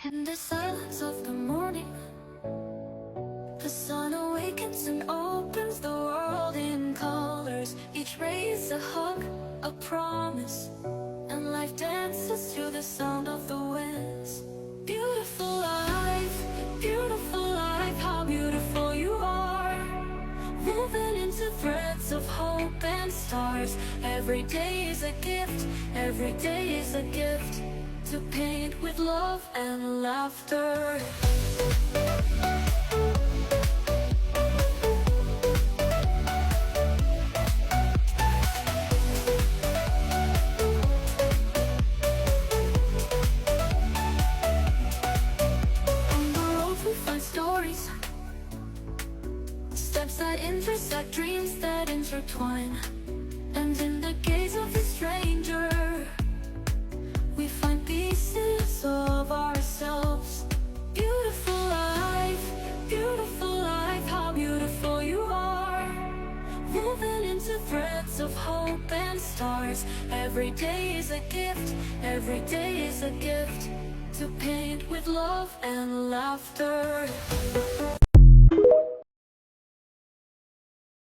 In the silence of the morning, the sun awakens and opens the world in colors. Each ray is a hug, a promise, and life dances to the sound of the winds. Beautiful life, how beautiful you are. Woven into threads of hope and stars. Every day is a gift, every day is a gift, to paint with love and laughter. On the road we find stories, steps that intersect, dreams that intertwine. And in the gaze of the stranger, we find pieces of ourselves. Beautiful life, how beautiful you are. Woven into threads of hope and stars. Every day is a gift, every day is a gift, to paint with love and laughter.